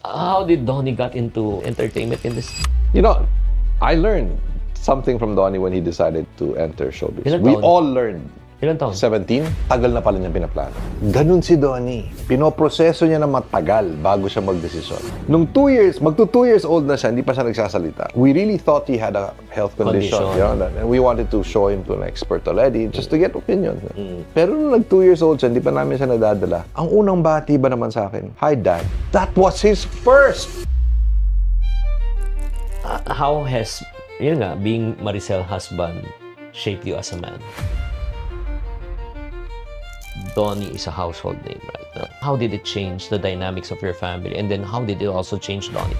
How did Donnie got into entertainment industry? You know, I learned something from Donnie when he decided to enter showbiz. Ilan We taon? all learned. Ilan taon? 17, tagal na pala niya pinaplano. Ganun si Donnie. Pinoproseso niya na matagal bago siya magdesisyon. Nung 2 years, magto 2 years old na siya, hindi pa siya nagsasalita. We really thought he had a health condition. You know, and we wanted to show him to an expert already just to get opinions. Pero nung nag 2 years old siya, hindi pa namin siya nadadala. Ang unang bati ba naman sa akin? Hi, Dad. That was his first! How has, yun nga, being Maricel husband shaped you as a man? Donnie is a household name right now. How did it change the dynamics of your family? And then how did it also change Donnie?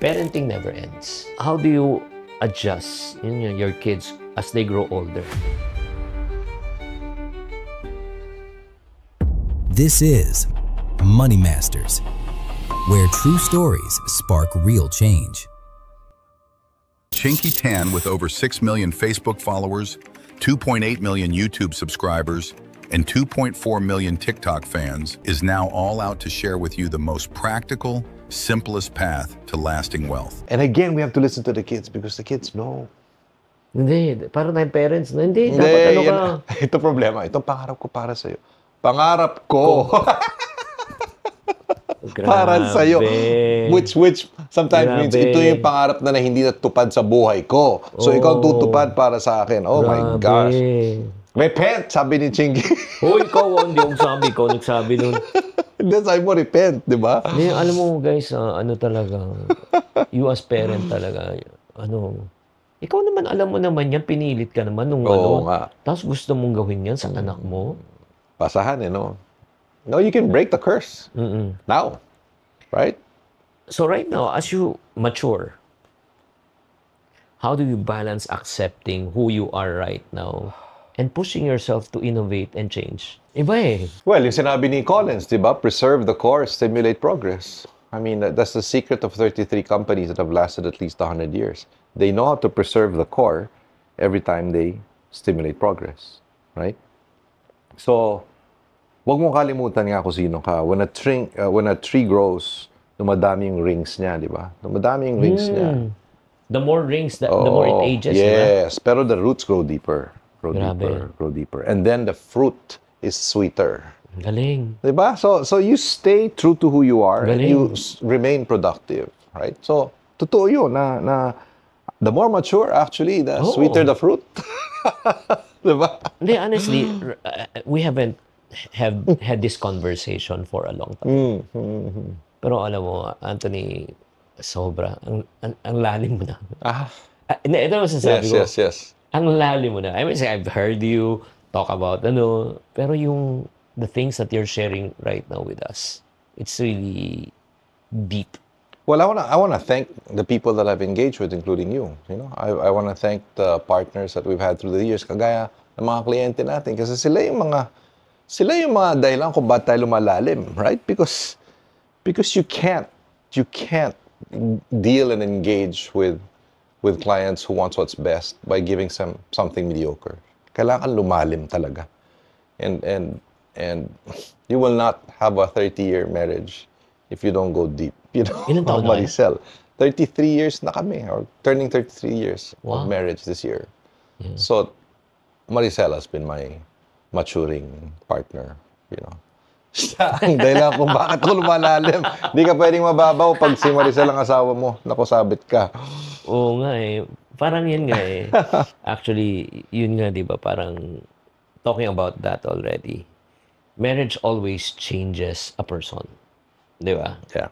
Parenting never ends. How do you adjust your kids as they grow older? This is Money Masters, where true stories spark real change. Chinky Tan, with over 6 million Facebook followers, 2.8 million YouTube subscribers, and 2.4 million TikTok fans, is now all out to share with you the most practical, simplest path to lasting wealth. And again, we have to listen to the kids because the kids know. Hindi, para tayong parents na, hindi, dapat ano ka. Ito problema, ito pangarap ko para sa'yo. Pangarap ko. Para sa'yo. Which sometimes means ito yung pangarap na hindi natupad sa buhay ko. So ikaw tutupad para sa akin. Oh my gosh. Repent, sabi ni Chingy. Ikaw, hindi yung sabi ko, nagsabi nun. Hindi, sabi mo repent, di ba? Hindi, alam mo guys, ano talaga, you as parent talaga, ikaw naman, alam mo naman yan, pinilit ka naman nung nga. Tapos gusto mong gawin yan sa anak mo. Pasahan, no? No, you can break the curse. Now. Right? So right now, as you mature, how do you balance accepting who you are right now and pushing yourself to innovate and change? Iba eh. Well, yung sinabi ni Collins, di ba? Preserve the core, stimulate progress. I mean, that's the secret of 33 companies that have lasted at least 100 years. They know how to preserve the core every time they stimulate progress. Right? So, wag mong kalimutan nga kung sino ka. When a tree grows, dumadami yung rings niya, di ba? Dumadami yung rings niya. The more rings, the more it ages, yes, pero the roots grow deeper. Grow deeper. And then the fruit is sweeter. Galing. Di ba? So you stay true to who you are and you remain productive, right? So, totoo yun na the more mature, actually, the sweeter the fruit. Di ba? Hindi, honestly, we haven't had this conversation for a long time. Pero alam mo, Anthony, sobra. Ang lalim mo na. Ito ang sasabi ko. Yes. Ang lalim mo na. I mean, I've heard you talk about pero the things that you're sharing right now with us, it's really deep. Well, I wanna thank the people that I've engaged with, including you. You know, I wanna thank the partners that we've had through the years, kagaya ng mga kliyente natin, kasi sila yung mga dahilan kung ba't tayo lumalalim, right? Because you can't deal and engage with clients who wants what's best by giving something mediocre. Kailangan lumalim talaga. And you will not have a 30-year marriage if you don't go deep. You know, Ilan taon na Maricel. 33 years na kami, or turning 33 years of marriage this year. Yeah. So, Maricel has been my maturing partner, you know. Siya ang dahilan kung bakit ako lumalalim. Hindi ka pwedeng mababaw pag si Maricel ang asawa mo. Naku, sabit ka. Oo nga eh. Parang yan nga eh. Actually, yun nga, di ba? Parang talking about that already. Marriage always changes a person. Di ba? Yeah.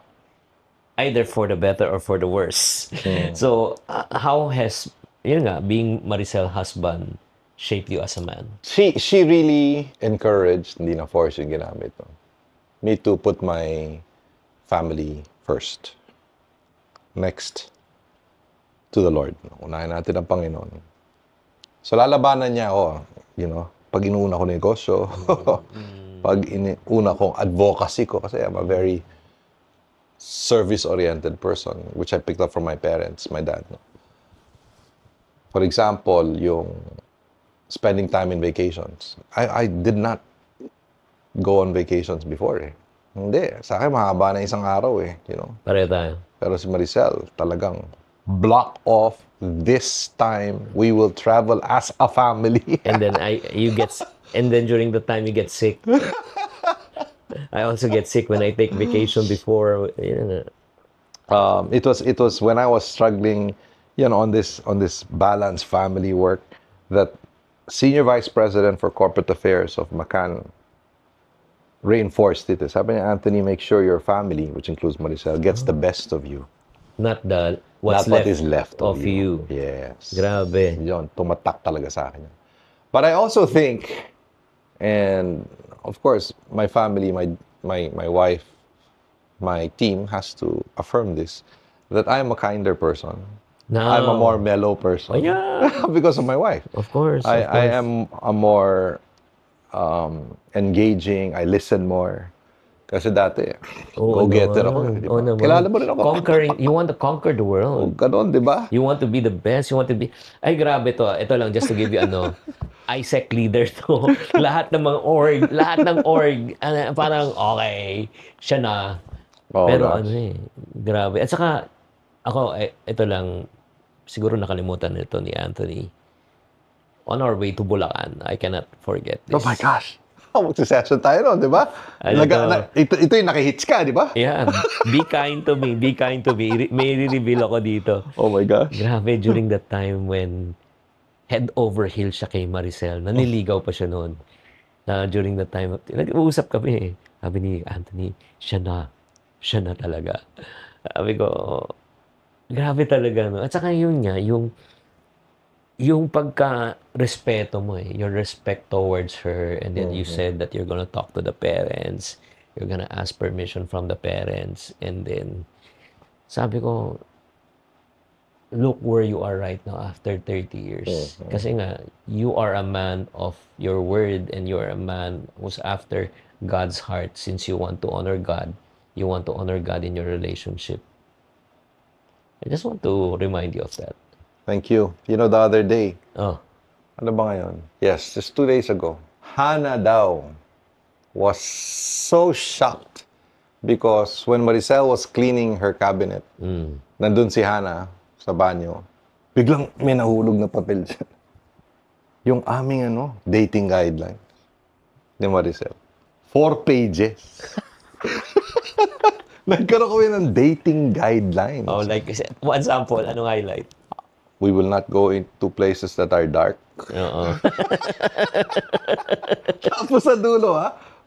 Either for the better or for the worse. So, how has, yun nga, being Maricel husband shaped you as a man? She really encouraged, hindi na force yung ginamit, me to put my family first. Next to the Lord. Unahin natin ang Panginoon. So lalabanan niya ako, you know, pag inuuna ko negosyo, pag inuuna kong advocacy ko, kasi I'm a very service-oriented person, which I picked up from my parents, my dad. For example, yung spending time in vacations. I did not go on vacations before. Hindi. Sa akin, mahaba na isang araw eh. You know? Pareho tayo. Pero si Maricel, talagang block off this time. We will travel as a family. And then and then during the time you get sick. I also get sick when I take vacation before. You know. It was when I was struggling, you know, on this balanced family work that Senior Vice President for Corporate Affairs of McCann reinforced it. Sabi niya, Anthony, make sure your family, which includes Maricel, gets the best of you. Not what is left of you. Yes. Grabe. Yun, tumatak talaga sa akin. But I also think, and of course, my family, my wife, my team has to affirm this, that I'm a kinder person. No. I'm a more mellow person. Oh, yeah. Because of my wife. Of course. I am a more engaging. I listen more. Kasi dati, go-getter ako. Diba? naman. Kilala mo rin ako. You want to conquer the world. Ganon, di ba? You want to be the best. You want to be... Ay, grabe to. Ito lang, just to give you ISEC leader to. Lahat ng org, parang okay, siya na. Oh, pero gosh. grabe. At saka, ako, ito lang, siguro nakalimutan nito ni Anthony. On our way to Bulacan, I cannot forget this. Oh my gosh. Mag-session tayo nun, di ba? Ito yung nakihits ka, di ba? Yeah. Be kind to me. Be kind to me. May reveal ako dito. Oh my gosh. Grabe, during that time when head over heels siya kay Maricel. Naniligaw pa siya noon. During that time, nag-uusap kami. Sabi ni Anthony, siya na talaga. Sabi ko, grabe talaga. No? At saka yun nga, yung pagka-respeto mo your respect towards her, and then you said that you're gonna talk to the parents, you're gonna ask permission from the parents, and then sabi ko, look where you are right now after 30 years. Kasi nga, you are a man of your word, and you are a man who's after God's heart. Since you want to honor God, you want to honor God in your relationship. I just want to remind you of that. Thank you. You know, the other day, ano ba ngayon? Yes, just 2 days ago, Hannah daw was so shocked because when Maricel was cleaning her cabinet, nandun si Hannah sa banyo, biglang may nahulog na papel dyan. Yung aming dating guidelines ni Maricel. 4 pages. Nagkaroon kami ng dating guidelines. Oh, like, one sample, anong highlight? We will not go into places that are dark. Tapos sa dulo,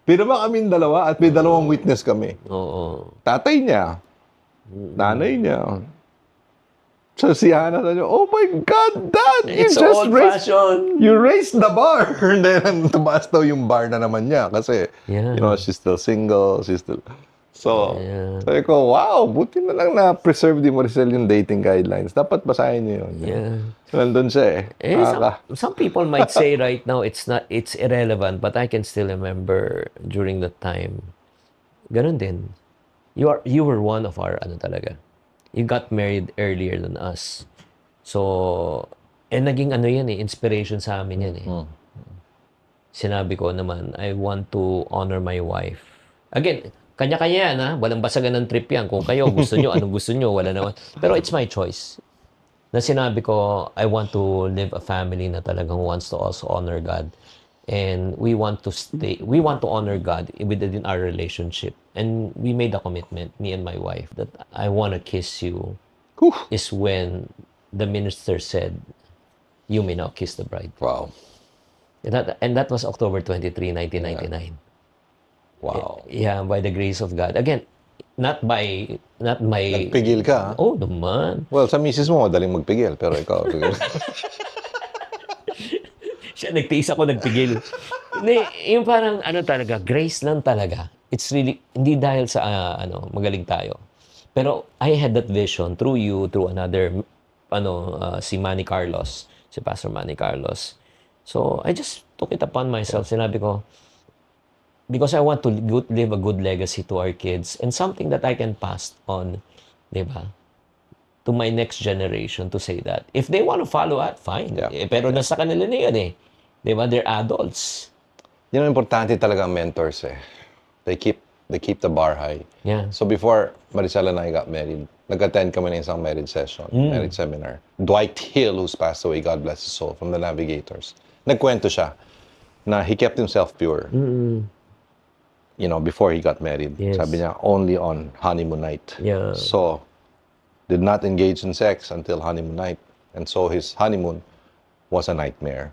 pinama kaming dalawa at may dalawang witness kami. Tatay niya, nanay niya. So si Hannah, oh my God, Dad! It's old-fashioned. You raised the bar. And then, tumaas daw yung bar na naman niya kasi, you know, she's still single, So, sabi ko, wow, buti na lang na-preserve di Maricel yung dating guidelines. Dapat basahin niyo yun. Yeah. So, nandun siya some people might say right now it's irrelevant, but I can still remember during that time. Ganun din. You were one of our talaga. You got married earlier than us. So, naging inspiration sa amin yan Sinabi ko naman, I want to honor my wife. Again, kanya-kanya yan, walang basagan ng trip yan. Kung kayo gusto nyo, anong gusto nyo, wala naman. Pero it's my choice. Na sinabi ko, I want to live a family na talagang wants to also honor God. And we want to honor God within our relationship. And we made a commitment, me and my wife, that I want to kiss you is when the minister said, you may now kiss the bride. Wow. And that was October 23, 1999. Wow. Yeah, by the grace of God. Again, not my... Nagpigil ka, Oh, naman. Well, sa misis mo, madaling magpigil. Pero ikaw, pigil. Siya, nagtiis ako, nagpigil. Hindi, yung parang, talaga, grace lang talaga. It's really, hindi dahil sa, magaling tayo. Pero, I had that vision through you, through another, si Manny Carlos, si Pastor Manny Carlos. So, I just took it upon myself. Sinabi ko, because I want to leave a good legacy to our kids and something that I can pass on, di ba? To my next generation to say that. If they want to follow that, fine. Yeah. Pero nasa kanila na yun Di ba? They're adults. Yun ang importante talaga ang mentors They keep they keep the bar high. Yeah. So before Maricel and I got married, nag-attend kami ng isang marriage session, marriage seminar. Dwight Hill, who's passed away, God bless his soul, from the Navigators. Nagkwento siya na he kept himself pure. You know, before he got married. Yes. Sabi niya, only on honeymoon night. Yeah. So, did not engage in sex until honeymoon night. And so his honeymoon was a nightmare.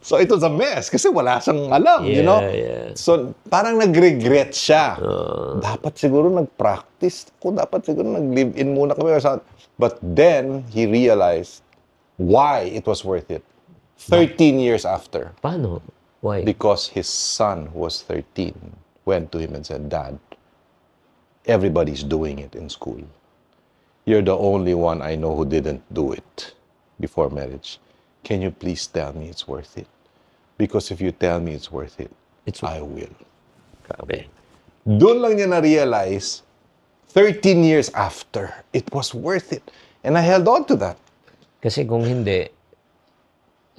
So it was a mess kasi wala siyang alam, you know? Yeah. So parang nag-regret siya. Dapat siguro nag-practice ako, dapat siguro nag-live-in muna kami. But then he realized why it was worth it. 13 years after. Paano? Why? Because his son, who was 13, went to him and said, Dad, everybody's doing it in school. You're the only one I know who didn't do it before marriage. Can you please tell me it's worth it? Because if you tell me it's worth it, I will. Grabe. Doon lang niya na-realize, 13 years after, it was worth it. And I held on to that. Kasi kung hindi,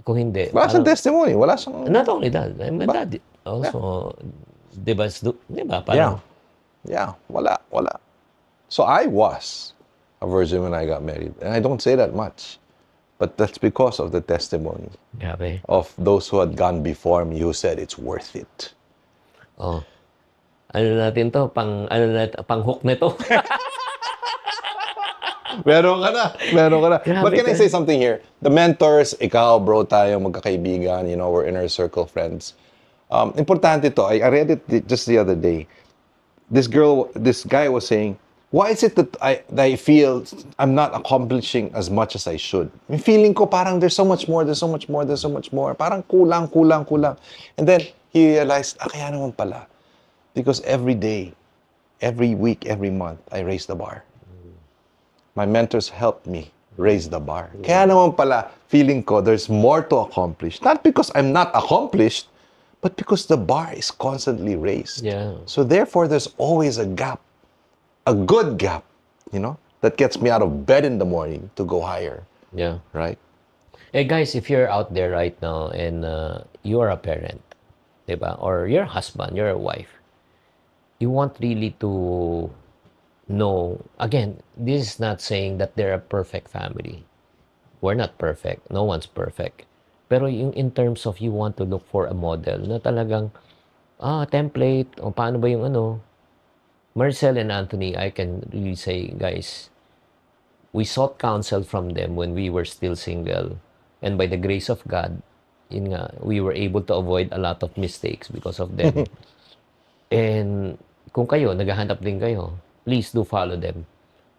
Wala siyang testimony. Wala siyang... Not only that, my dad also, diba, parang, Yeah, wala. So I was a virgin when I got married. And I don't say that much. But that's because of the testimony grabe. of those who had gone before me who said it's worth it. Oh. Ano natin to? Pang hook nito. Meron ka na. Grabe But can I ka. say something here? The mentors, ikaw, bro, tayo, magkakaibigan, you know, we're inner circle friends. Importante to. I read it just the other day. This guy was saying, why is it that I feel I'm not accomplishing as much as I should? Yung feeling ko parang there's so much more. Parang kulang. And then he realized, kaya naman pala. Because every day, every week, every month, I raise the bar. My mentors helped me raise the bar. Kaya naman pala, feeling ko there's more to accomplish. Not because I'm not accomplished, but because the bar is constantly raised. Yeah. So therefore, there's always a gap. A good gap, you know, that gets me out of bed in the morning to go higher. Yeah. Right? Hey guys, if you're out there right now and you are a parent, diba? Or you're a husband, you're a wife, you want really to know, again, this is not saying that they're a perfect family. We're not perfect. No one's perfect. Pero yung in terms of you want to look for a model na talagang, template, o paano ba yung ano, Maricel and Anthony, I can really say, guys, we sought counsel from them when we were still single. And by the grace of God, yun nga, we were able to avoid a lot of mistakes because of them. And kung kayo, naghahanap din kayo, please do follow them.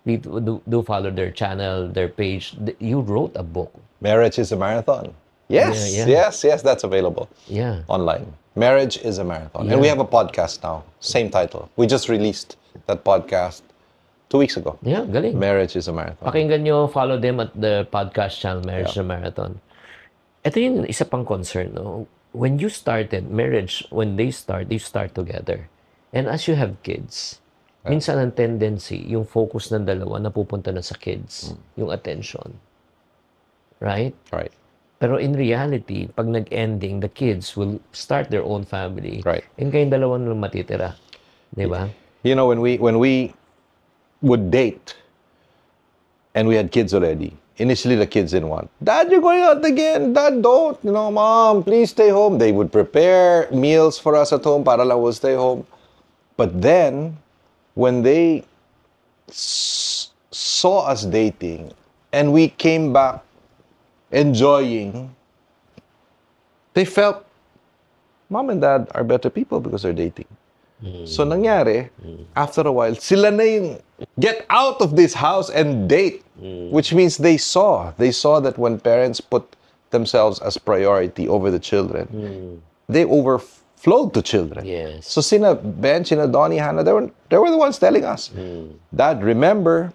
Please do follow their channel, their page. You wrote a book. Marriage is a marathon. Yes, Yeah. yes, that's available. Yeah. Online. Marriage is a marathon. And we have a podcast now. Same title. We just released that podcast 2 weeks ago. Yeah, galing. Marriage is a marathon. Pakinggan nyo, follow them at the podcast channel, Marriage is a Marathon. Ito yung isa pang concern, no? When you started marriage, when they start together. And as you have kids, minsan ang tendency, yung focus ng dalawa napupunta na sa kids, yung attention. Right? Right. Pero in reality, pag nag-ending, the kids will start their own family. Right. And kayong dalawa na lang matitira. Di ba? You know, when we would date and we had kids already, initially the kids didn't want, Dad, you're going out again. Dad, don't. You know, Mom, please stay home. They would prepare meals for us at home para lang we'll stay home. But then, when they saw us dating and we came back enjoying, they felt Mom and Dad are better people because they're dating. So nangyari, after a while, sila na yung get out of this house and date. Which means they saw that when parents put themselves as priority over the children, they overflowed to children. Yes. So sina Ben, sina Donnie, Hannah, they were the ones telling us, Dad, remember,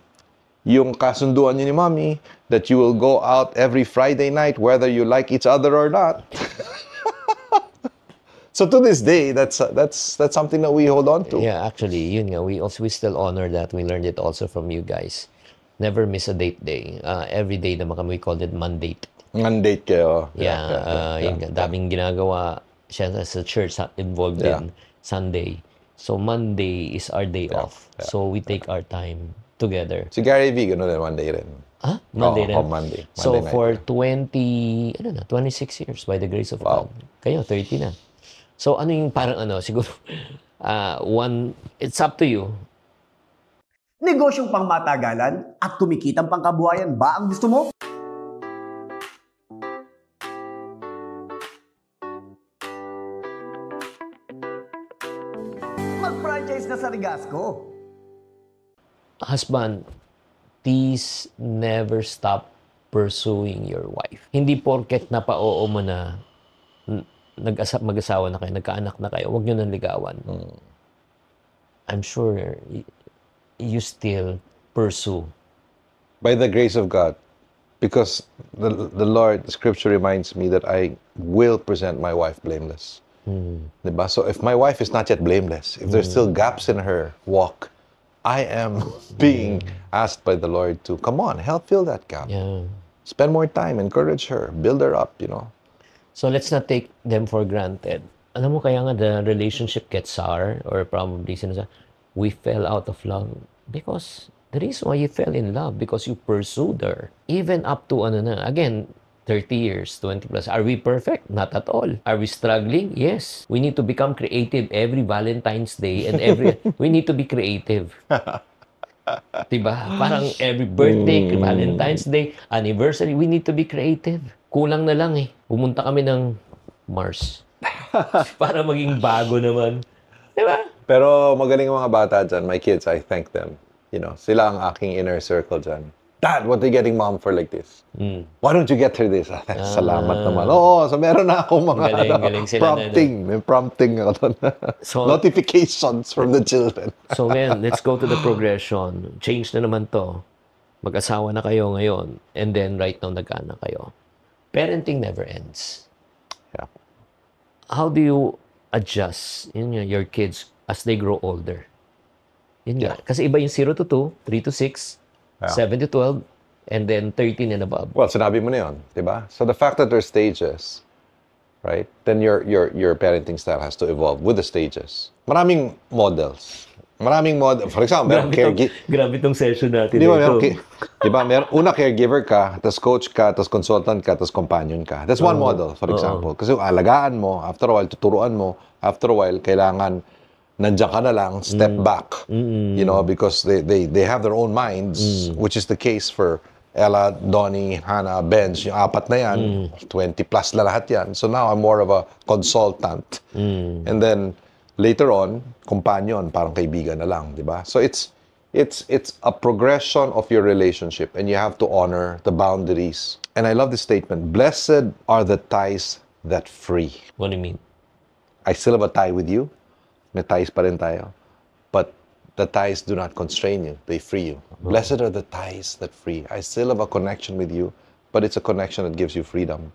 yung kasunduan niyo ni Mommy, that you will go out every Friday night whether you like each other or not. So to this day, that's something that we hold on to. Yeah, actually, yun nga, we still honor that. We learned it also from you guys. Never miss a date day. Every day naman kami, we called it Mandate. Mandate kayo. Yeah, yun nga, daming ginagawa. siya sa church involved in Sunday. So Monday is our day off. So we take our time together. Si Gary V, gano'n din, one day rin. Monday rin? Monday So night. for 26 years, by the grace of God. Kayo, 30 na. So ano yung parang siguro, it's up to you. Negosyong pangmatagalan at kumikitang pangkabuhayan ba ang gusto mo? Mag-franchise na sa Rigasco. Husband, please never stop pursuing your wife. Hindi porket napao mo na mag-asawa na kayo, nagkaanak na kayo, huwag nyo nang ligawan. I'm sure you still pursue. By the grace of God, because the Lord, the scripture reminds me that I will present my wife blameless. Diba? So if my wife is not yet blameless, if there's still gaps in her walk, I am being asked by the Lord to, come on, help fill that gap. Yeah. Spend more time, encourage her, build her up, So let's not take them for granted. Alam mo, kaya nga the relationship gets sour, or probably we fell out of love because the reason why you fell in love because you pursued her. Even up to again, 30 years, 20 plus. Are we perfect? Not at all. Are we struggling? Yes. We need to become creative every Valentine's Day and we need to be creative. Diba? Parang every birthday, Valentine's Day, anniversary, we need to be creative. Kulang na lang pumunta kami ng Mars. Para maging bago naman. Diba? Pero magaling ang mga bata dyan, my kids, I thank them. Sila ang aking inner circle dyan. Dad, what are you getting mom for like this? Why don't you get her this? Salamat naman. Oo, so meron na akong mga galing sila prompting. May prompting ako doon. So, notifications from the children. So ngayon, let's go to the progression. Change na naman to. Mag-asawa na kayo ngayon. And then right now, nagkaanak kayo. Parenting never ends. Yeah. How do you adjust your kids as they grow older? Kasi iba yung 0 to 2, 3 to 6, 7 to 12, and then 13 and above. Well, sinabi mo na yun, diba? So the fact that there's stages, right? Then your parenting style has to evolve with the stages. Maraming models. For example, grabe tong session natin. Diba, una caregiver ka, tas coach ka, tas consultant ka, tas companion ka. That's one model, for example. Kasi alagaan mo, after a while, tuturuan mo, after a while, kailangan nandiyan ka na lang, step back. Because they have their own minds, which is the case for Ella, Donnie, Hannah, Benz, yung apat na yan, 20 plus na lahat yan. So now I'm more of a consultant. And then later on, companion, parang kaibigan na lang, di ba? So it's a progression of your relationship, and you have to honor the boundaries. And I love this statement, blessed are the ties that free. What do you mean? I still have a tie with you. May ties pa rin tayo. But the ties do not constrain you. They free you. Blessed are the ties that free. I still have a connection with you, but it's a connection that gives you freedom.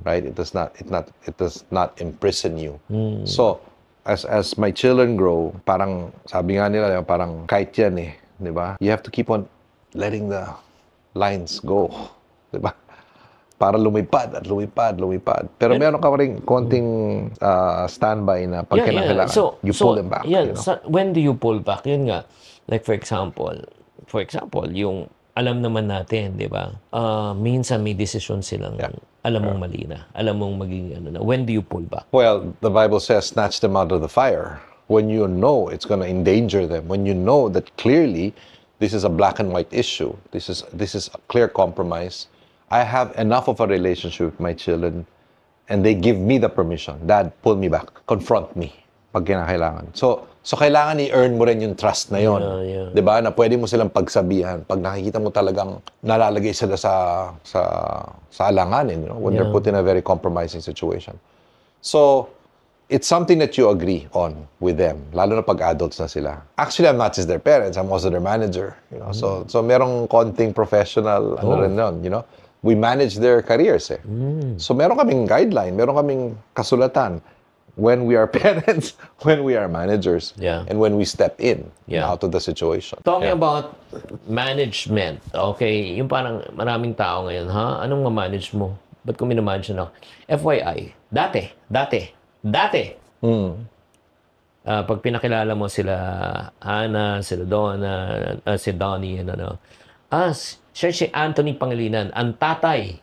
Right? It does not imprison you. So, as my children grow, parang, sabi nga nila, parang kite yan di ba? You have to keep on letting the lines go. Di ba? Para lumipad. Pero meron ka rin konting standby na pag kailangan. So, you pull them back. So, when do you pull back? Yun nga. Like for example, yung alam naman natin, di ba? Minsan may decision silang alam mong mali na. Alam mong maging When do you pull back? Well, the Bible says, snatch them out of the fire. When you know it's going to endanger them. When you know that clearly this is a black and white issue. This is a clear compromise. I have enough of a relationship with my children, and they give me the permission. Dad, pull me back. Confront me pag kinakailangan. So kailangan i-earn mo rin yung trust na yon. Diba? Na pwede mo silang pagsabihan. Pag nakikita mo talagang nalalagay sila sa alanganin, when they're put in a very compromising situation. So, it's something that you agree on with them, lalo na pag adults na sila. Actually, I'm not just their parents, I'm also their manager. So merong konting professional, rin yun, We manage their careers So meron kaming guideline, meron kaming kasulatan when we are parents, when we are managers, and when we step in out of the situation. Talking about management, okay, yung parang maraming tao ngayon, Anong ma-manage mo? Ba't ko minamanage na? FYI, dati, Dati, pag pinakilala mo sila Hana, sila Donna, si Donnie, siya si Anthony Pangilinan, ang tatay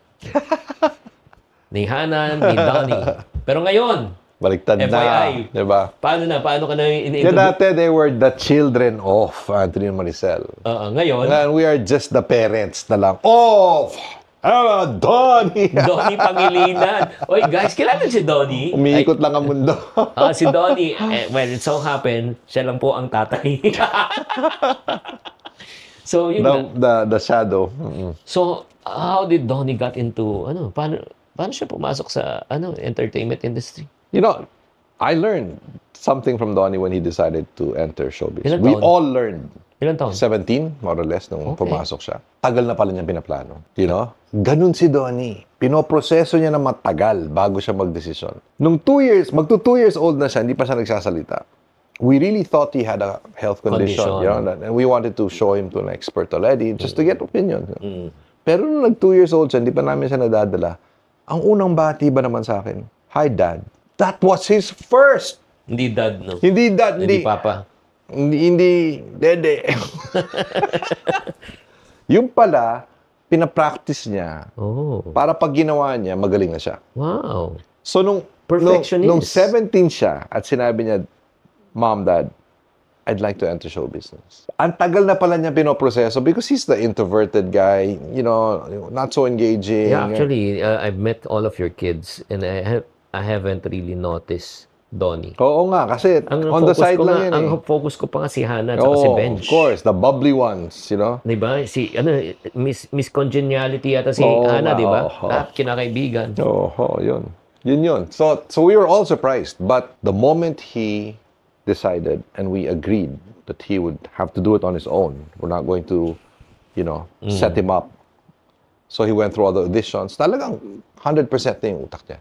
ni Hana, ni Donnie. Pero ngayon, baliktad na, FYI. diba? Paano ka na Yeah, dati they were the children of Anthony and Maricel. Ngayon, And we are just the parents na lang of Donnie. Donnie Pangilinan. Oy, guys, kilala si Donnie? Umiikot lang ang mundo. Si Donnie, well, it so happened, siya lang po ang tatay. So, yun the shadow. So, how did Donnie got into, paano siya pumasok sa, entertainment industry? You know, I learned something from Donnie when he decided to enter showbiz. Ilan We taon? all learned. Ilan taon? 17, more or less, nung pumasok siya. Tagal na pala niya pinaplano. You know? Ganun si Donnie. Pinoproseso niya na matagal bago siya magdesisyon. Nung 2 years, magto 2 years old na siya, hindi pa siya nagsasalita. We really thought he had a health condition. You know, and we wanted to show him to an expert already just to get opinion. Pero nung nag 2 years old siya, hindi pa namin siya nadadala. Ang unang bati ba naman sa akin? Hi, Dad. That was his first. Hindi dad, no? Hindi dad, Hindi papa. Hindi dede. Yung pala, pinapractice niya. Para pag ginawa niya, magaling na siya. Wow. So, nung Perfectionist. 17 siya at sinabi niya, Mom, Dad, I'd like to enter show business. Ang tagal na pala niya pinoproseso because he's the introverted guy, you know, not so engaging. Yeah, actually, I've met all of your kids and I haven't really noticed Donnie. Oo nga, kasi on the side lang yan Ang focus ko pa nga si Hana at si Benj. Of course, the bubbly ones, you know? Diba? Miss Congeniality yata si Hana, diba? Lahat kinakaibigan. Yun. Yun. So we were all surprised. But the moment he decided and we agreed that he would have to do it on his own, we're not going to, set him up. So he went through all the auditions. Talagang 100% na yung utak niya.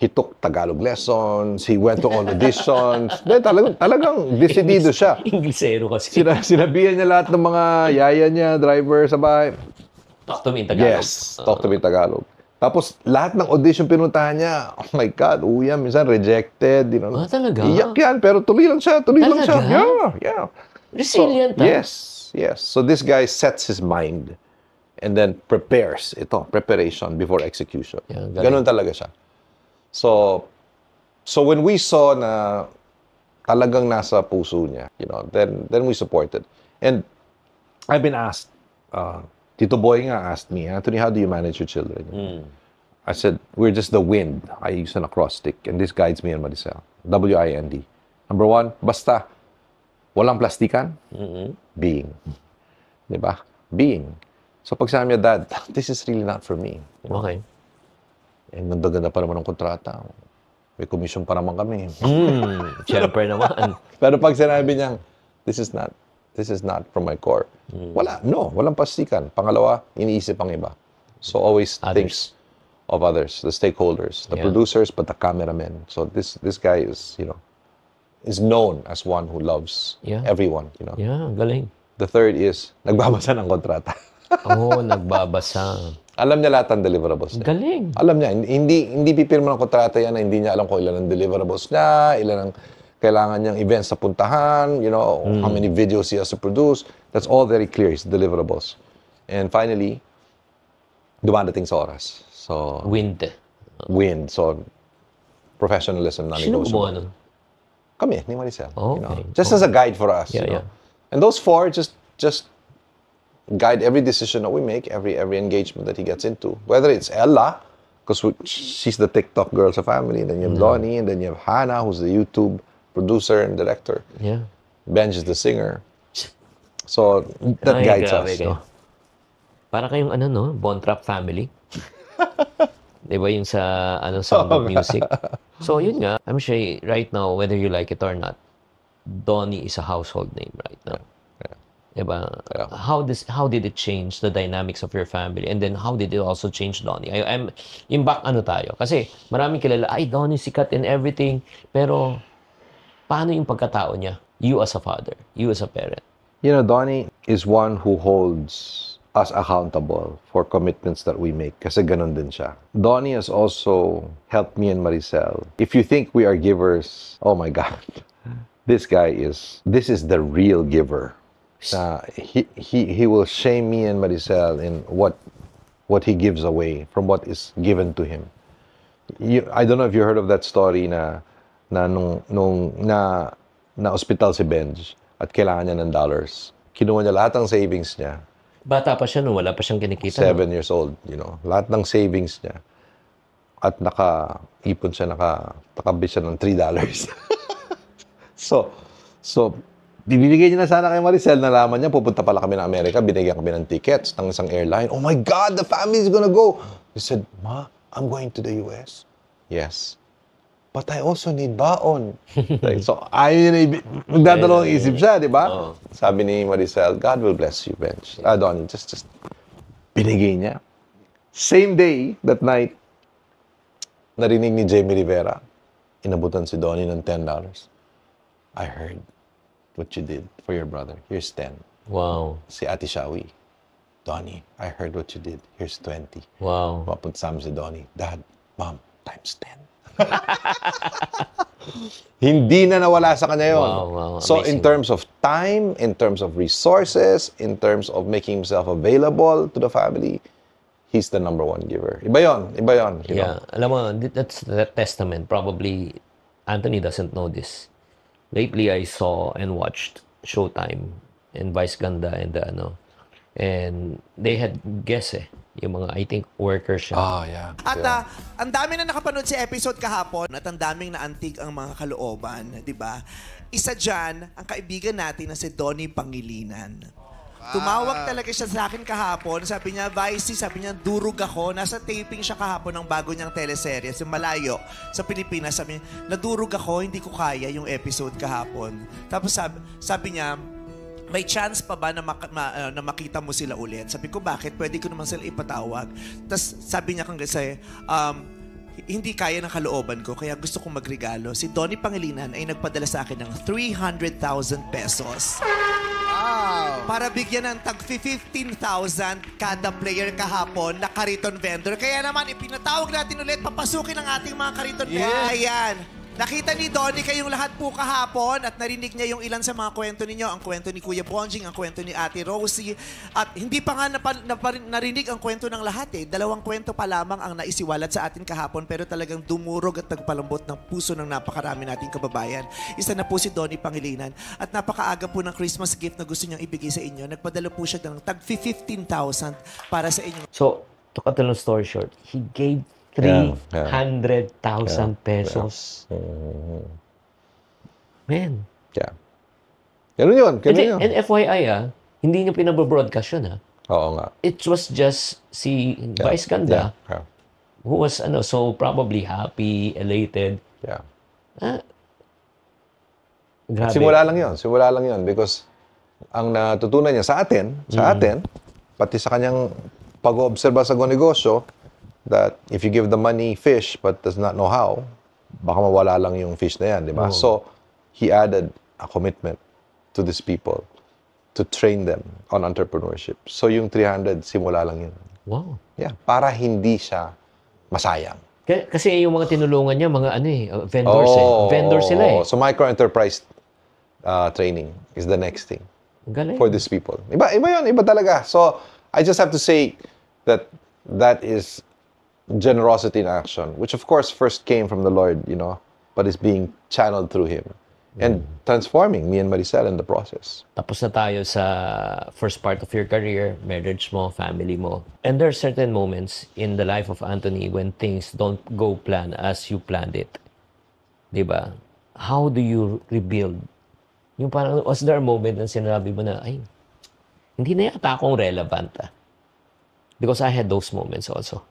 He took Tagalog lessons. He went to all auditions. Talagang decidido siya. Inglesero kasi. Sinabihan niya lahat ng mga yaya niya, driver sa bahay. Talk to me in Tagalog. Yes, talk to me in Tagalog. Tapos lahat ng audition pinuntahan niya, oh my God, uyan, minsan rejected. Talaga? Iyak yan, pero tuloy lang siya. Yeah. Resilient, Yes. So this guy sets his mind and then prepares preparation before execution. Yeah, Ganun talaga siya. So when we saw na talagang nasa puso niya, then we supported. And I've been asked, Tito Boy nga asked me, Anthony, how do you manage your children? I said, we're just the wind. I use an acrostic, and this guides me and Maricel. WIND. Number 1, basta walang plastikan, being. Diba? Being. So pag sabi niya, Dad, this is really not for me. Okay. Ganda-ganda pa naman ng kontrata. May commission pa naman kami. Siyempre naman. Pero pag sinabi niya, this is not from my core. Walang plastikan. Pangalawa, iniisip ang iba. So always thinks of others, the stakeholders, the producers, but the cameramen. So this guy is, is known as one who loves everyone, Yeah, galing. The third is, nagbabasa ng kontrata. Nagbabasa. Alam niya lahat ng deliverables niya. Galing. Alam niya, hindi pipirma ng kontrata yan na hindi niya alam kung ilan ang deliverables niya, ilan ang kailangan niyang events sa puntahan, how many videos he has to produce. That's all very clear, his deliverables. And finally, dumadating sa oras. So, Wind. So, professionalism na Sino negotiable. gumawa nun? Kami, ni Maricel. Okay. Just as a guide for us. Yeah. And those 4 just guide every decision that we make, every engagement that he gets into. Whether it's Ella, because she's the TikTok girl sa family, and then you have Donnie, and then you have Hannah, who's the YouTube producer and director. Yeah. Benj is the singer. So, that guides us. Kayo. Para kayong Bontrap family. Diba yung sa Sound of Music? So yun nga, I'm sure right now, whether you like it or not, Donnie is a household name right now. Diba? Yeah. How did it change the dynamics of your family? And then how did it also change Donnie? Yung back tayo? Kasi maraming kilala, Donnie sikat and everything. Pero paano yung pagkatao niya? You as a father, you as a parent. Donnie is one who holds us accountable for commitments that we make. Kasi ganun din siya. Donnie has also helped me and Maricel. If you think we are givers, oh my God. This is the real giver. He will shame me and Maricel in what he gives away from what is given to him. I don't know if you heard of that story na hospital si Benj at kailangan niya ng dollars. Kinuha niya lahat ng savings niya. Bata pa siya, no? Wala pa siyang kinikita. 7 years old, lahat ng savings niya. At nakaipon siya, nakabi siya ng $3. So, bibigay niya na sana kay Maricel, nalaman niya, pupunta pala kami ng Amerika, binigyan kami ng tickets ng isang airline. Oh my God, the family is gonna go. He said, Ma, I'm going to the US. Yes. But I also need baon. Right? So, magdadalawang isip siya, di ba? Sabi ni Maricel, God will bless you, Benj. Donnie, just binigay niya. Same day, that night, narinig ni Jamie Rivera, inabutan si Donnie ng $10. I heard what you did for your brother. Here's 10. Wow. Si Ate Shawi, Donnie, I heard what you did. Here's 20. Wow. Papunta sa amin si Donnie, Dad, Mom, times 10. Hindi na nawala sa kanya yun. Wow, so in terms of time, in terms of resources, in terms of making himself available to the family, he's the number one giver. Iba yun. You know? Alam mo, that's the testament. Probably, Anthony doesn't know this. Lately, I saw and watched Showtime and Vice Ganda and they had guests yung mga, I think, workers siya. Yeah. At ang dami na nakapanood sa episode kahapon at ang daming naantig ang mga kalooban, di ba? Isa dyan, ang kaibigan natin na si Donnie Pangilinan. Tumawag talaga siya sa akin kahapon. Sabi niya, Vicey, sabi niya, durog ako. Nasa taping siya kahapon ng bago niyang teleserye, sa Malayo, sa Pilipinas. Sabi niya, nadurog ako, hindi ko kaya yung episode kahapon. Tapos sabi niya, may chance pa ba na makita mo sila ulit? Sabi ko, bakit? Pwede ko naman sila ipatawag. Tapos sabi niya kasi, hindi kaya ng kalooban ko, kaya gusto kong magregalo. Si Donnie Pangilinan ay nagpadala sa akin ng 300,000 pesos. Wow! Para bigyan ng tag 15,000 kada player kahapon na kariton vendor. Kaya naman, ipinatawag natin ulit, papasukin ang ating mga kariton vendor. Ayan. Nakita ni Donnie kayong lahat po kahapon at narinig niya yung ilan sa mga kwento ninyo. Ang kwento ni Kuya Bonjing, ang kwento ni Ate Rosie. At hindi pa nga narinig ang kwento ng lahat eh. 2 kwento pa lamang ang naisiwalat sa atin kahapon pero talagang dumurog at nagpalambot ng puso ng napakarami nating kababayan. Isa na po si Donnie Pangilinan. At napakaaga po ng Christmas gift na gusto niyang ibigay sa inyo. Nagpadala po siya ng tag 15,000 para sa inyo. So, to cut the long story short, he gave 300,000 pesos. Man. Yeah. Ganun yun. And FYI, hindi niyo pinabroadcast yun, Oo nga. It was just si Vice Ganda who was so probably happy, elated. Yeah. Grabe. Simula lang yun because ang natutunan niya sa atin, pati sa kanyang pag-oobserba sa negosyo, that if you give the money fish but does not know how, baka mawala lang yung fish na yan, di ba? So, he added a commitment to these people to train them on entrepreneurship. So, yung 300, simula lang yun. Wow. Yeah, para hindi siya masayang. Kasi yung mga tinulungan niya, mga vendors Vendors sila eh. So, micro-enterprise training is the next thing Galing. for these people. Iba yun, iba talaga. So, I just have to say that is generosity in action, which of course first came from the Lord, but is being channeled through Him and transforming me and Maricel in the process. Tapos na tayo sa first part of your career, marriage mo, family mo. And there are certain moments in the life of Anthony when things don't go plan as you planned it. Diba? How do you rebuild? Yung parang, was there a moment na sinabi mo na, ay, hindi na yata akong relevant. Because I had those moments also.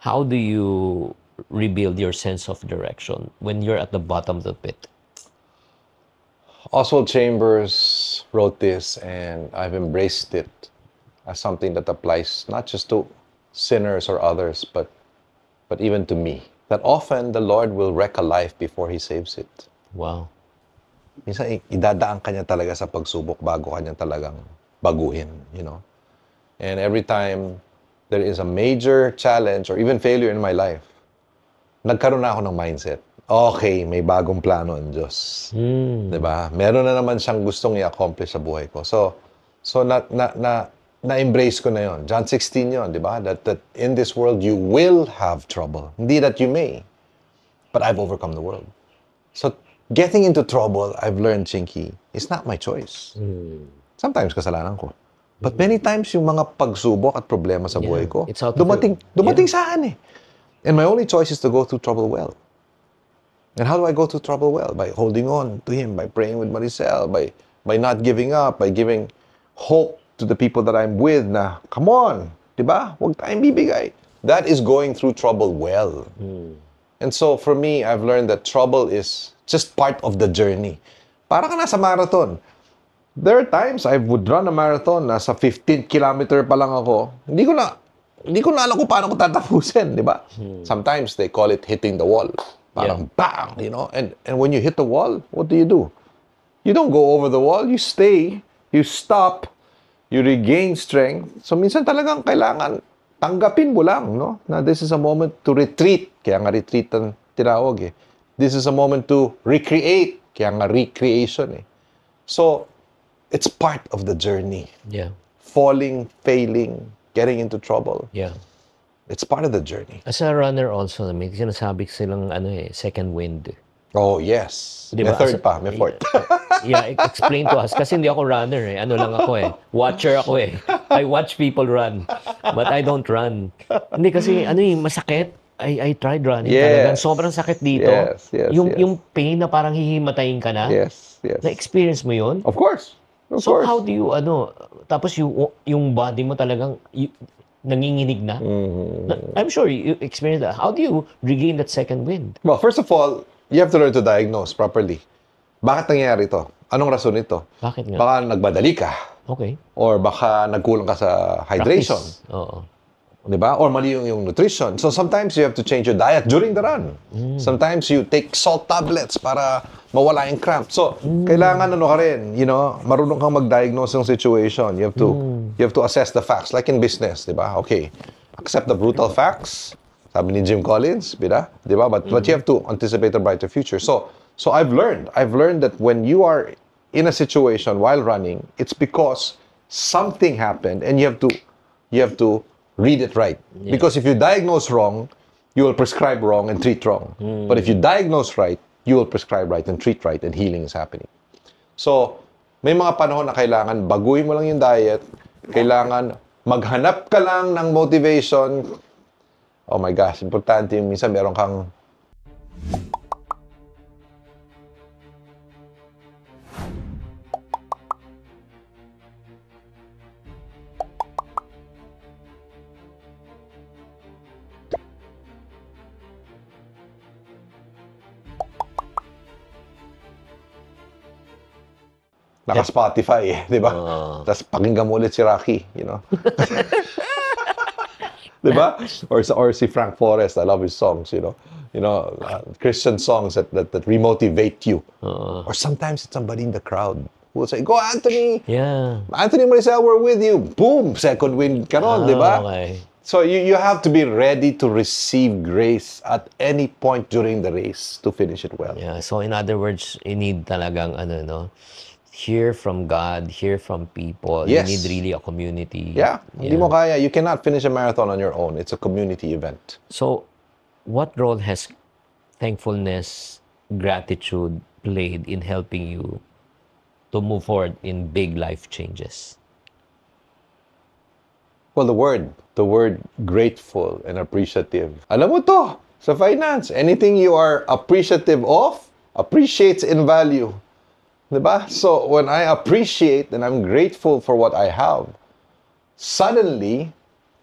How do you rebuild your sense of direction when you're at the bottom of the pit? Oswald Chambers wrote this, and I've embraced it as something that applies not just to sinners or others, but even to me. That often the Lord will wreck a life before He saves it. Wow. Minsan, idadaan ka niya talaga sa pagsubok bago ka niya talagang baguhin, And every time there is a major challenge or even failure in my life, nagkaroon na ako ng mindset. Okay, may bagong plano ang Diyos. Diba? Meron na naman siyang gustong i-accomplish sa buhay ko. So na-embrace ko na yon. John 16 yon, diba? That in this world you will have trouble. Hindi that you may, but I've overcome the world. So getting into trouble, I've learned, Chinky, it's not my choice. Sometimes kasalanan ko. But many times yung mga pagsubok at problema sa buhay ko, dumating sa akin eh. And my only choice is to go through trouble well. And how do I go through trouble well? By holding on to Him, by praying with Maricel, by not giving up, by giving hope to the people that I'm with na, come on, diba? Huwag tayong bibigay. That is going through trouble well. And so for me, I've learned that trouble is just part of the journey. Para ka nasa marathon. There are times I would run a marathon, nasa 15 kilometer pa lang ako. Hindi ko na alam kung paano ko tatapusin, di ba? Sometimes they call it hitting the wall. Parang bang, you know? And when you hit the wall, what do? You don't go over the wall, you stay, you stop, you regain strength. So minsan talagang kailangan tanggapin mo lang, no? Na this is a moment to retreat. Kaya nga retreat ang tinawag eh. This is a moment to recreate. Kaya nga recreation eh. So, it's part of the journey. Yeah. Falling, failing, getting into trouble. Yeah. It's part of the journey. As a runner also, may sinasabi silang second wind. Oh, yes. Diba? May third pa, may fourth. Yeah, explain to us. Kasi hindi ako runner eh. Ano lang ako eh. Watcher ako eh. I watch people run. But I don't run. Hindi kasi, masakit. I tried running talaga. Sobrang sakit dito. Yes. Yung pain na parang hihimatayin ka na. Yes. Na-experience mo yun? Of course. So how do you, tapos yung body mo talagang, nanginginig na? I'm sure you experienced that. How do you regain that second wind? Well, first of all, you have to learn to diagnose properly. Bakit nangyayari ito? Anong rason nito? Bakit nga? Baka nagbadali ka. Okay. Or baka nagkulang ka sa hydration. Practice. Oo. Diba? Or mali yung nutrition. So sometimes you have to change your diet during the run. Sometimes you take salt tablets para mawala yung cramp. So kailangan ka rin, marunong kang mag-diagnose ng situation. You have to assess the facts. Like in business, diba? Okay, accept the brutal facts. Sabi ni Jim Collins, diba? But you have to anticipate a brighter future. So I've learned that when you are in a situation while running, it's because something happened and you have to read it right. Yeah. Because if you diagnose wrong, you will prescribe wrong and treat wrong. But if you diagnose right, you will prescribe right and treat right and healing is happening. So, may mga panahon na kailangan baguhin mo lang yung diet, kailangan maghanap ka lang ng motivation. Oh my gosh, importante yung minsan meron kang naka-Spotify eh, di ba? Tapos pakinggan mo ulit si Rocky, di ba? Or si Frank Forrest, I love his songs, Christian songs that remotivate you. Or sometimes it's somebody in the crowd who will say, "Go, Anthony! Yeah. Anthony Maricel, we're with you." Boom! Second wind ka ron, di ba? Okay. So you have to be ready to receive grace at any point during the race to finish it well. Yeah. So in other words, you need talagang hear from God, hear from people. Yes. You need really a community. Yeah. Hindi mo kaya. You cannot finish a marathon on your own. It's a community event. So, what role has thankfulness, gratitude played in helping you to move forward in big life changes? Well, the word grateful and appreciative. Alam mo to, sa finance, anything you are appreciative of, appreciates in value. Diba? So, when I appreciate and I'm grateful for what I have, suddenly,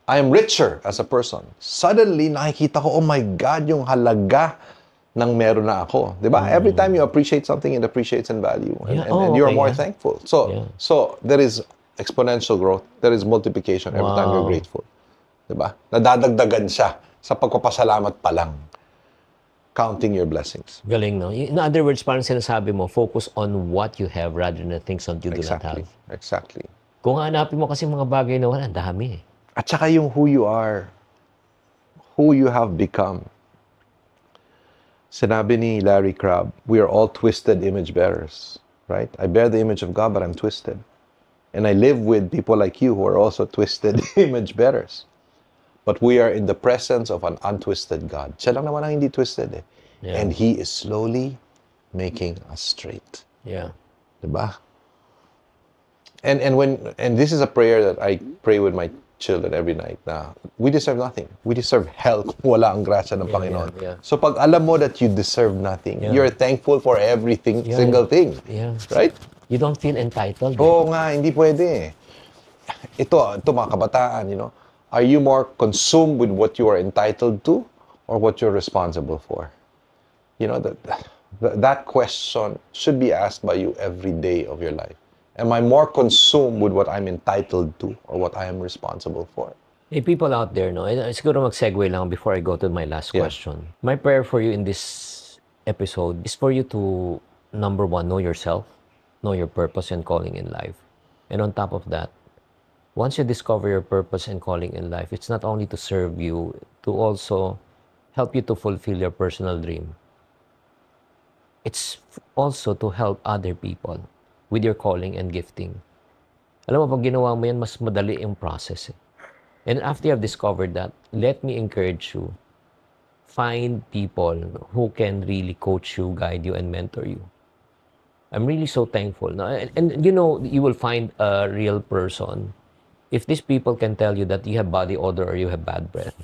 I'm richer as a person. Suddenly, nakikita ko, oh my God, yung halaga ng meron na ako. Diba? Every time you appreciate something, it appreciates in value. And you're more thankful. So, there is exponential growth. There is multiplication every time you're grateful. Diba? Nadadagdagan siya sa pagpapasalamat pa lang. Counting your blessings. Galing, no? In other words, parang sinasabi mo, focus on what you have rather than the things that you do not have. Exactly. Kung hanapin mo kasi mga bagay na wala, ang dami eh. At saka yung who you are, who you have become. Sinabi ni Larry Crabb, we are all twisted image bearers, right? I bear the image of God, but I'm twisted. And I live with people like you who are also twisted image bearers. But we are in the presence of an untwisted God. Siya lang naman ang hindi twisted eh. Yeah. And He is slowly making us straight. Yeah. Diba? And this is a prayer that I pray with my children every night na we deserve nothing. We deserve hell kung wala ang grasya ng Panginoon. yeah. So pag alam mo that you deserve nothing, you're thankful for everything, single thing. Yeah. Right? You don't feel entitled. Oo nga, hindi pwede. Ito mga kabataan, you know, are you more consumed with what you are entitled to or what you're responsible for? You know, that question should be asked by you every day of your life. Am I more consumed with what I'm entitled to or what I am responsible for? Hey, people out there, no? Siguro mag-segue lang before I go to my last question. My prayer for you in this episode is for you to, number one, know yourself, know your purpose and calling in life. And on top of that, once you discover your purpose and calling in life, it's not only to serve you, to also help you to fulfill your personal dream. It's also to help other people with your calling and gifting. Alam mo, pag ginawa mo yan, mas madali yung process. And after you have discovered that, let me encourage you, find people who can really coach you, guide you, and mentor you. I'm really so thankful. And you know, you will find a real person if these people can tell you that you have body odor or you have bad breath.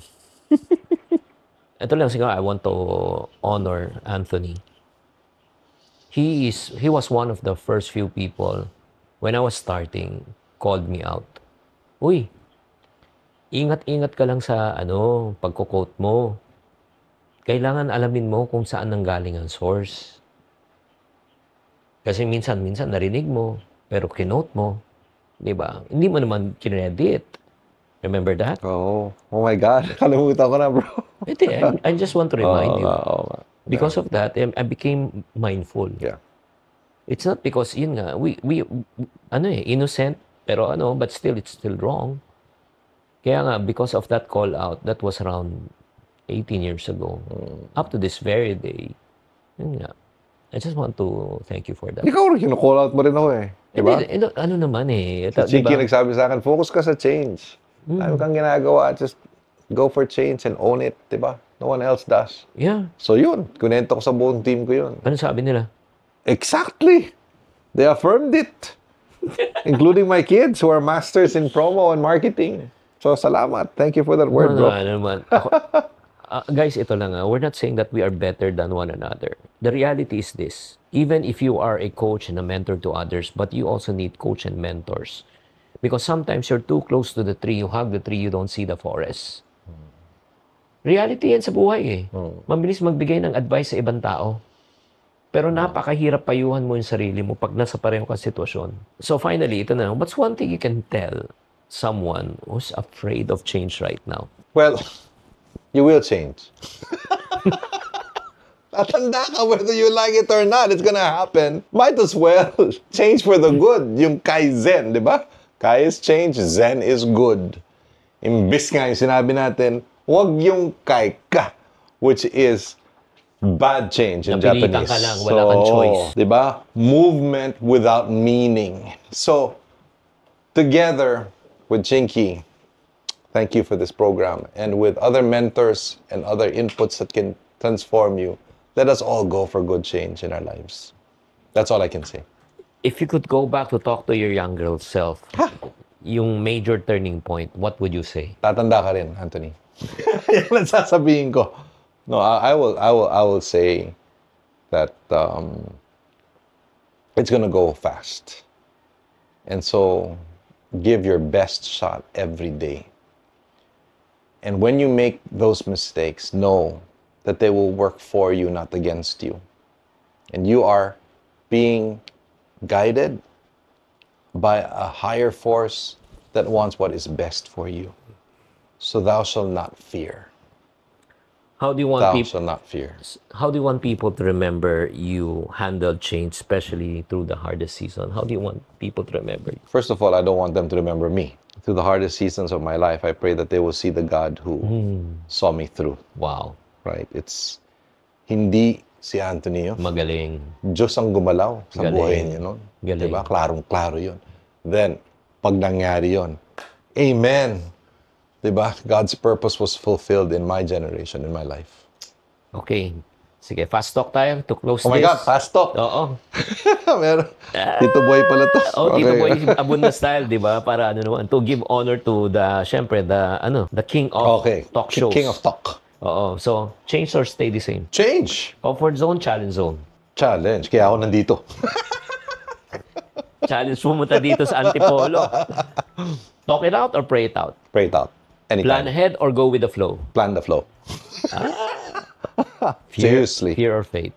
Ito lang siguro, I want to honor Anthony. He was one of the first few people when I was starting, called me out. Uy, ingat-ingat ka lang sa pagko-quote mo. Kailangan alamin mo kung saan nanggaling ang source. Kasi minsan narinig mo, pero kinote mo. Di ba? Hindi mo naman kinedit. Remember that? Oh my God. Kalimutan ko na, bro. I just want to remind you. Oh. Because of that, I became mindful. Yeah. It's not because, yun nga, we innocent, pero but still, it's still wrong. Kaya nga, because of that call out, that was around 18 years ago, up to this very day, yun nga, I just want to thank you for that. Ikaw rin, call out mo rin ako eh. Diba? Ano naman eh. Si Chiki nagsabi sa akin, focus ka sa change. Ano kang ginagawa, just go for change and own it, diba? No one else does. Yeah. So yun, kunento ko sa buong team ko yun. Ano sabi nila? Exactly. They affirmed it. Including my kids who are masters in promo and marketing. So salamat. Thank you for that word, bro. Ano naman. Guys, ito lang. We're not saying that we are better than one another. The reality is this. Even if you are a coach and a mentor to others, but you also need coach and mentors. Because sometimes you're too close to the tree, you hug the tree, you don't see the forest. Reality yan sa buhay eh. Mabilis magbigay ng advice sa ibang tao. Pero napakahirap payuhan mo yung sarili mo pag nasa pareho kang sitwasyon. So finally, ito na. What's one thing you can tell someone who's afraid of change right now? Well, you will change. Tatanda ka whether you like it or not. It's gonna happen. Might as well change for the good. Yung Kaizen, di ba? Kai is change, Zen is good. Imbis nga yung sinabi natin, wag yung Kai ka, which is bad change in Napilitan Japanese. ka lang, wala kang choice. Di ba? Movement without meaning. So, together with Chinky, thank you for this program. And with other mentors and other inputs that can transform you, let us all go for good change in our lives. That's all I can say. If you could go back to talk to your younger self, yung major turning point, what would you say? Tatanda ka rin, Anthony. Yan ang sasabihin ko. No, I will say that it's gonna go fast. And so, give your best shot every day. And when you make those mistakes, know that they will work for you, not against you. And you are being guided by a higher force that wants what is best for you. So thou shalt not fear. How do you want Thou people? shalt not fear. How do you want people to remember you handled change, especially through the hardest season? How do you want people to remember you? First of all, I don't want them to remember me. Through the hardest seasons of my life, I pray that they will see the God who saw me through. Wow. Right? It's hindi si Anthony yun. Magaling. Diyos ang gumalaw sa Galing. buhay niya nun. Galing. Diba? Klarong-klaro yun. Then, pag nangyari yun, amen. Diba? God's purpose was fulfilled in my generation, in my life. Okay. Sige, fast talk tayo to close Oh my this. God, fast talk. Oo. Meron. Tito Boy pala to. Oh, Tito Okay. Boy, Abunda style, di ba? Para ano naman, to give honor to the, syempre, the king of Okay. talk shows. King of talk. Oo. So, change or stay the same? Change. Comfort zone, challenge zone. Challenge. Kaya ako nandito. Challenge pumunta dito sa Antipolo. Talk it out or pray it out? Pray it out. Anytime. Plan ahead or go with the flow? Plan the flow. Fear, Seriously. Fear or faith?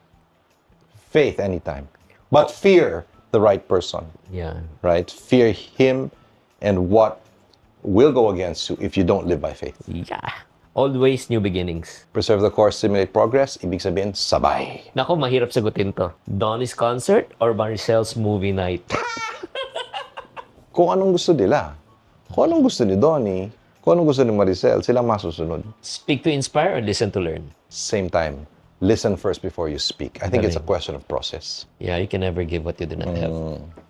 Faith anytime. But fear the right person. Yeah. Right? Fear him and what will go against you if you don't live by faith. Yeah. Always new beginnings. Preserve the course, stimulate progress. Ibig sabihin, sabay. Nako, mahirap sagutin to. Donnie's concert or Maricel's movie night? Kung anong gusto nila. Kung anong gusto ni Donnie, kung anong gusto ni Maricel, silang masusunod. Speak to inspire or listen to learn? Same time, listen first before you speak. I think it's a question of process. Yeah, you can never give what you do not have.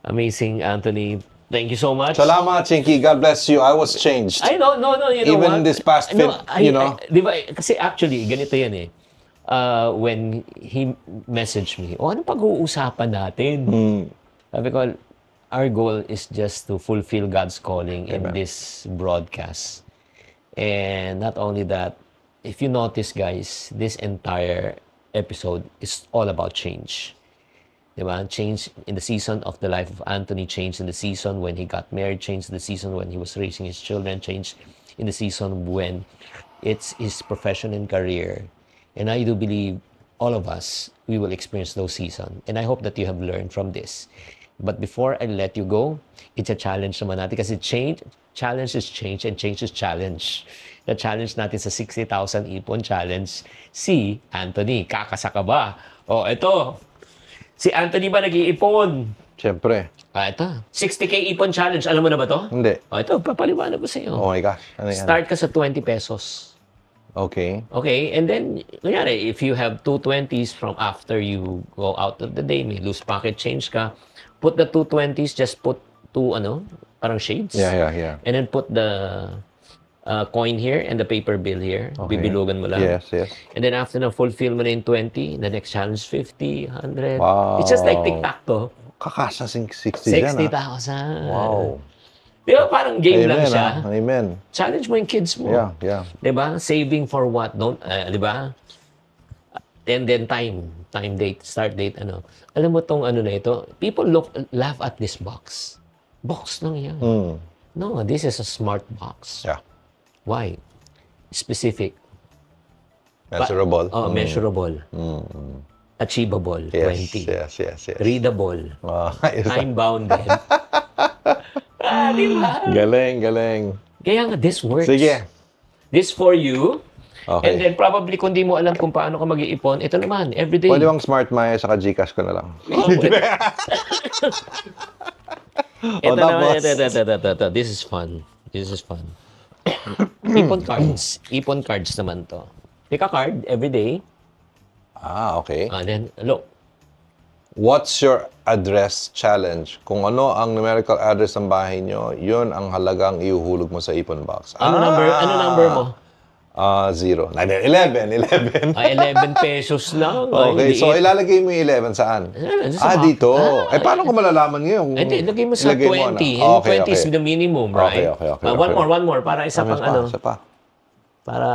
Amazing, Anthony. Thank you so much. Salamat, Chinky. God bless you. I was changed. I know, no, you know Even what? this past di ba, kasi actually, ganito yan eh. When he messaged me, anong pag-uusapan natin? Sabi ko, our goal is just to fulfill God's calling in this broadcast. And not only that, if you notice, guys, this entire episode is all about change. Diba? Change in the season of the life of Anthony, change in the season when he got married, change in the season when he was raising his children, change in the season when it's his profession and career. And I do believe all of us, we will experience those seasons. And I hope that you have learned from this. But before I let you go, it's a challenge naman natin kasi challenge is change and change is challenge. The challenge natin sa 60,000 ipon challenge, si Anthony, kakasa ka ba? O, eto. Si Anthony ba nag-iipon? Siyempre. Ito. 60K ipon challenge. Alam mo na ba to? Hindi. O, ito. Papaliwanag ko sa iyo. Oh my gosh. Ano yan? Start ka sa 20 pesos. Okay. Okay? And then, kunyari, if you have 220s from after you go out of the day, may loose pocket change ka, put the 220s, just put two, parang shades. Yeah. And then put the coin here and the paper bill here. Okay. Bibilugan mo lang. Yes. And then after na fulfill mo na yung 20, the next challenge 50, 100. Wow. It's just like tic-tac-toe. Kakasa 60 dyan, 60,000. Wow. Di ba parang game lang Amen, siya? Amen. Challenge mo yung kids mo. Yeah. Di ba? Saving for what? Don't, di ba? And then time date, start date, Alam mo tong na ito, people laugh at this box. Box lang yan. No, this is a smart box. Yeah. Why? Specific. Measurable. Measurable. Achievable. Yes, 20. yes. Readable. Ayos. Time-bounded. Di ba? Galing. Kaya nga, this works. Sige. This for you. Okay. And then probably kung di mo alam kung paano ka mag-iipon, ito naman, everyday. Pwede bang Smart Maya saka Gcash ko na lang? Ito naman, tapos? ito. This is fun. Ipon cards. Ipon cards naman to. Pick a card every day. Okay. Then, look. What's your address challenge? Kung ano ang numerical address ng bahay nyo, yun ang halagang ihuhulog mo sa ipon box. Ano number mo? 0. 11. 11 pesos lang. Okay, so ilalagay mo yung 11 saan? Dito. Paano ko malalaman ngayon? Hindi, ilagay mo sa 20. Okay. 20 is the minimum, right? Okay. One more. Para isa pang Isa pa. Para...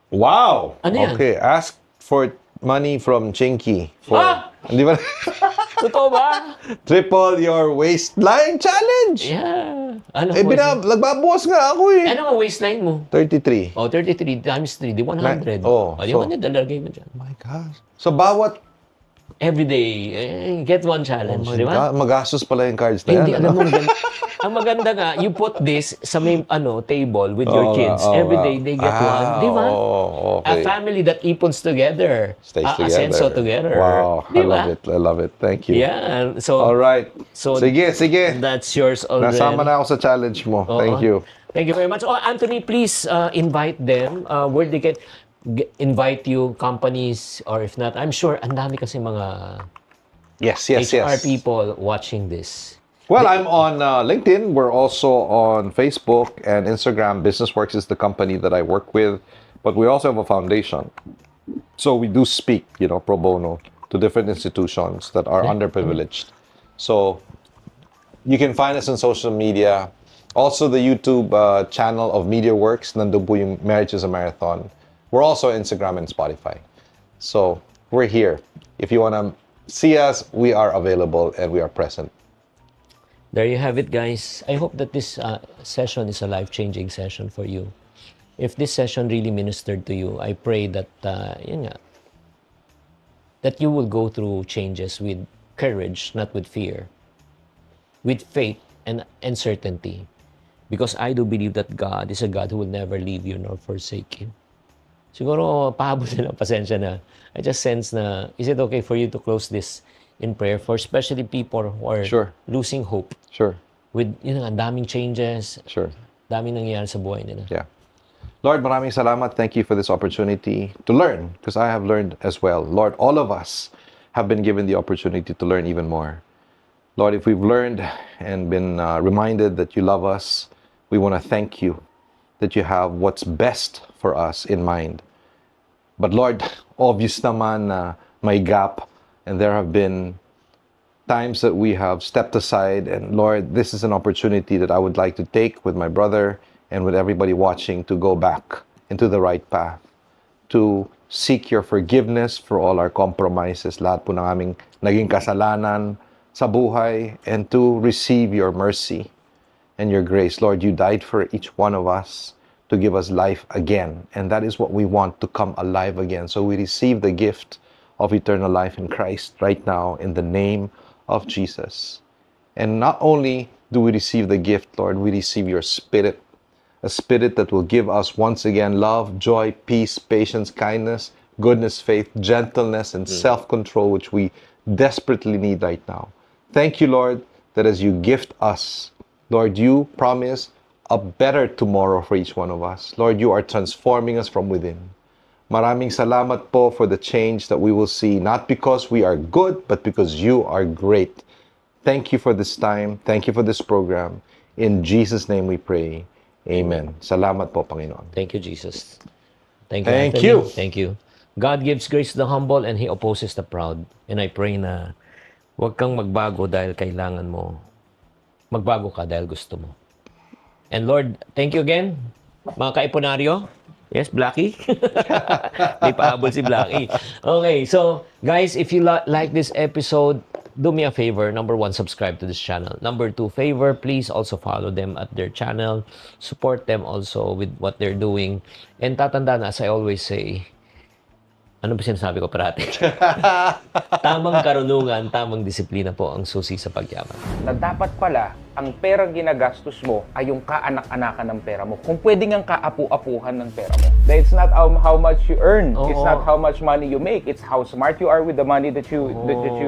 Wow! Ano yan? Okay, ask for money from Chinky. Hindi ba? Totoo ba? Triple your waistline challenge! Yeah. Ano nagbabukas nga ako eh. Ano ang waistline mo? 33. 33 times 3, di 100. Oh, Di 100 lalagay mo dyan. Oh my gosh. So, bawat every day, get one challenge, di ba? Magastos pala yung cards na Hindi, yan. alam mo, ang maganda nga, you put this sa may table with your kids. Every day, they get one. Di ba? Okay. A family that epons together. Stays together. Asenso together. Wow, Di I ba? love it. Thank you. Yeah. So, All right. So, sige. That's yours already. Nasama na ako sa challenge mo. Thank you. Thank you very much. Oh, Anthony, please invite them. Where they can invite you, companies, or if not, I'm sure ang dami kasi mga Yes. HR people watching this. Well, I'm on LinkedIn. We're also on Facebook and Instagram. BusinessWorks is the company that I work with, but we also have a foundation. So we do speak, pro bono to different institutions that are underprivileged. So you can find us on social media. Also, the YouTube channel of MediaWorks, nandun po yung Marriage is a Marathon. We're also on Instagram and Spotify. So we're here. If you want to see us, we are available and we are present. There you have it, guys. I hope that this session is a life-changing session for you. If this session really ministered to you, I pray that that you will go through changes with courage, not with fear, with faith and certainty. Because I do believe that God is a God who will never leave you nor forsake you. Siguro, pahabol na lang, pasensya na. I just sense na, is it okay for you to close this in prayer for especially people who are losing hope? Sure. With, daming changes. Sure. Daming nangyayari sa buhay nila. Yeah. Lord, maraming salamat. Thank you for this opportunity to learn, because I have learned as well. Lord, all of us have been given the opportunity to learn even more. Lord, if we've learned and been reminded that you love us, we want to thank you that you have what's best for us in mind. But Lord, obvious naman na may gap, and there have been times that we have stepped aside, and Lord, this is an opportunity that I would like to take with my brother and with everybody watching to go back into the right path, to seek your forgiveness for all our compromises, lahat po ng aming naging kasalanan sa buhay, and to receive your mercy and your grace. Lord, you died for each one of us to give us life again, and that is what we want, to come alive again. So we receive the gift of eternal life in Christ right now in the name of Jesus. And not only do we receive the gift, Lord, we receive your Spirit, a Spirit that will give us once again love, joy, peace, patience, kindness, goodness, faith, gentleness, and self-control, which we desperately need right now. Thank you, Lord, that as you gift us, Lord, you promise a better tomorrow for each one of us. Lord, you are transforming us from within. Maraming salamat po for the change that we will see, not because we are good, but because you are great. Thank you for this time. Thank you for this program. In Jesus' name we pray. Amen. Salamat po, Panginoon. Thank you, Jesus. Thank you, Thank Anthony. you. Thank you. God gives grace to the humble and He opposes the proud. And I pray na huwag kang magbago dahil kailangan mo. Magbago ka dahil gusto mo. And Lord, thank you again, mga kaiponaryo. Yes, Blackie? May pahabol si Blackie. Okay, so guys, if you like this episode, do me a favor. Number 1, subscribe to this channel. Number 2, favor, please also follow them at their channel. Support them also with what they're doing. And tatandaan, as I always say, ano ba sinasabi ko parati? Tamang karunungan, tamang disiplina po ang susi sa pagyaman. Na dapat pala, ang perang ginagastos mo ay yung kaanak-anakan ng pera mo. Kung pwede ngang kaapu-apuhan ng pera mo. It's not how much you earn. It's not how much money you make. It's how smart you are with the money that you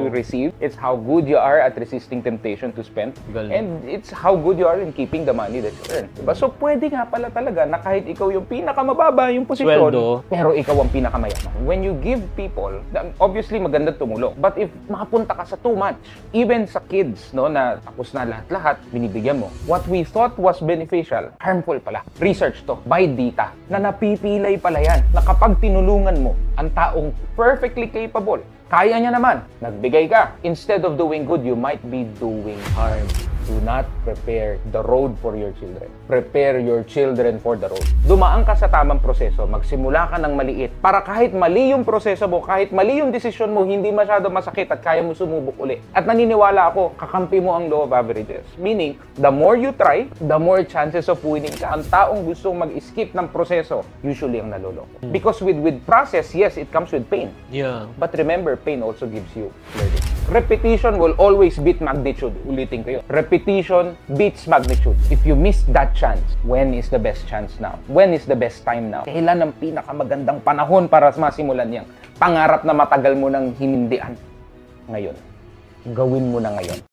receive. It's how good you are at resisting temptation to spend. And it's how good you are in keeping the money that you earn. Diba? So pwede nga pala talaga na kahit ikaw yung pinakamababa yung posisyon, pero ikaw ang pinakamayaman. When you give people, obviously maganda tumulong. But if makapunta ka sa too much, even sa kids, no, na tapos na lahat-lahat, binibigyan mo. What we thought was beneficial, harmful pala. Research to, by data, na napipilay pala yan, na kapag tinulungan mo ang taong perfectly capable, kaya niya naman, nagbigay ka. Instead of doing good, you might be doing harm. Do not prepare the road for your children. Prepare your children for the road. Dumaan ka sa tamang proseso, magsimula ka ng maliit para kahit mali yung proseso mo, kahit mali yung desisyon mo, hindi masyado masakit at kaya mo sumubok uli. At naniniwala ako, kakampi mo ang law of averages. Meaning, the more you try, the more chances of winning ka. Ang taong gustong mag-skip ng proseso, usually ang naloloko. Because with process, yes, it comes with pain. Yeah. But remember, pain also gives you learning. Repetition will always beat magnitude. Ulitin ko yun. Repetition beats magnitude. If you miss that chance, when is the best chance now? When is the best time now? Kailan ang pinakamagandang panahon para masimulan yang pangarap na matagal mo nang hinindian? Ngayon. Gawin mo na ngayon.